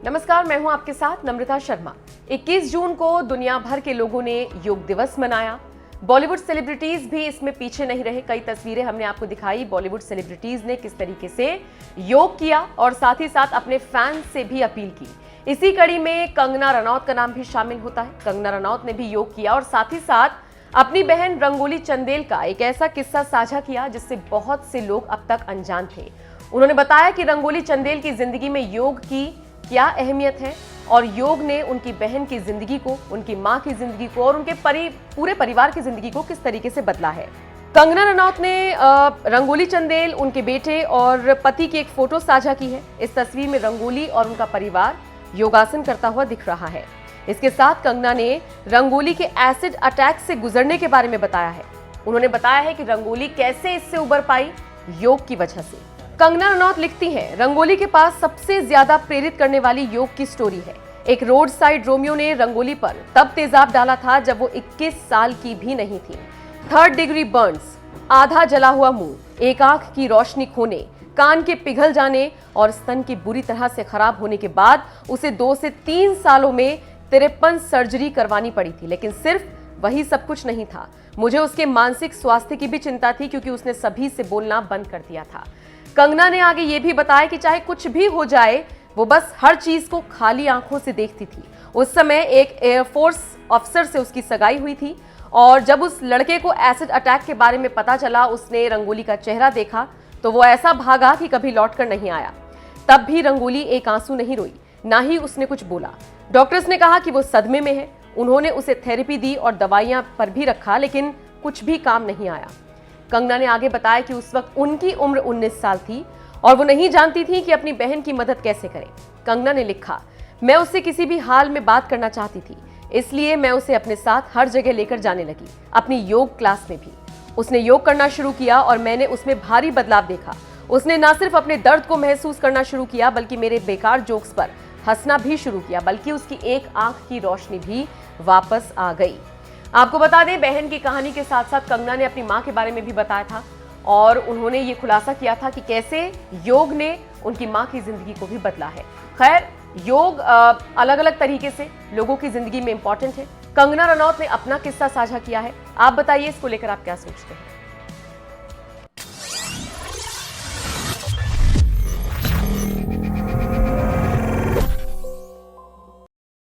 नमस्कार, मैं हूं आपके साथ नम्रता शर्मा। 21 जून को दुनिया भर के लोगों ने योग दिवस मनाया। बॉलीवुड सेलिब्रिटीज भी इसमें पीछे नहीं रहे। कई तस्वीरें हमने आपको दिखाई, बॉलीवुड सेलिब्रिटीज ने किस तरीके से योग किया और साथ ही साथ अपने फैंस से भी अपील की। इसी कड़ी में कंगना रनौत का नाम भी शामिल होता है। कंगना रनौत ने भी योग किया और साथ ही साथ अपनी बहन रंगोली चंदेल का एक ऐसा किस्सा साझा किया जिससे बहुत से लोग अब तक अनजान थे। उन्होंने बताया कि रंगोली चंदेल की जिंदगी में योग की क्या अहमियत है और योग ने उनकी बहन की जिंदगी को, उनकी मां की जिंदगी को और उनके पूरे परिवार की जिंदगी को किस तरीके से बदला है। कंगना रनौत ने रंगोली चंदेल, उनके बेटे और पति की एक फोटो साझा की है। इस तस्वीर में रंगोली और उनका परिवार योगासन करता हुआ दिख रहा है। इसके साथ कंगना ने रंगोली के एसिड अटैक से गुजरने के बारे में बताया है। उन्होंने बताया है कि रंगोली कैसे इससे उबर पाई, योग की वजह से। कंगना रनौत लिखती हैं, रंगोली के पास सबसे ज्यादा प्रेरित करने वाली योग की स्टोरी है। एक रोड साइड रोमियो ने रंगोली पर तब तेजाब डाला था जब वो 21 साल की भी नहीं थी। 3rd डिग्री बर्न्स, आधा जला हुआ मुंह, एक आंख की रोशनी खोने, कान के पिघल जाने और स्तन की बुरी तरह से खराब होने के बाद उसे 2 से 3 सालों में 53 सर्जरी करवानी पड़ी थी। लेकिन सिर्फ वही सब कुछ नहीं था, मुझे उसके मानसिक स्वास्थ्य की भी चिंता थी क्योंकि उसने सभी से बोलना बंद कर दिया था। कंगना ने आगे ये भी बताया कि चाहे कुछ भी हो जाए, वो बस हर चीज को खाली आंखों से देखती थी। उस समय एक एयरफोर्स अफसर से उसकी सगाई हुई थी और जब उस लड़के को एसिड अटैक के बारे में पता चला, उसने रंगोली का चेहरा देखा तो वो ऐसा भागा कि कभी लौटकर नहीं आया। तब भी रंगोली एक आंसू नहीं रोई, ना ही उसने कुछ बोला। डॉक्टर्स ने कहा कि वो सदमे में है। उन्होंने उसे थेरेपी दी और दवाइयां पर भी रखा, लेकिन कुछ भी काम नहीं आया। कंगना ने आगे बताया कि उस वक्त उनकी उम्र 19 साल थी और वो नहीं जानती थी कि अपनी बहन की मदद कैसे करें। कंगना ने लिखा, मैं उससे किसी भी हाल में बात करना चाहती थी, इसलिए मैं उसे अपने साथ हर जगह लेकर जाने लगी, अपनी योग क्लास में भी। उसने योग करना शुरू किया और मैंने उसमें भारी बदलाव देखा। उसने न सिर्फ अपने दर्द को महसूस करना शुरू किया बल्कि मेरे बेकार जोक्स पर हंसना भी शुरू किया, बल्कि उसकी एक आंख की रोशनी भी वापस आ गई। आपको बता दें, बहन की कहानी के साथ साथ कंगना ने अपनी मां के बारे में भी बताया था और उन्होंने ये खुलासा किया था कि कैसे योग ने उनकी मां की जिंदगी को भी बदला है। खैर, योग अलग अलग तरीके से लोगों की जिंदगी में इंपॉर्टेंट है। कंगना रनौत ने अपना किस्सा साझा किया है। आप बताइए, इसको लेकर आप क्या सोचते हैं?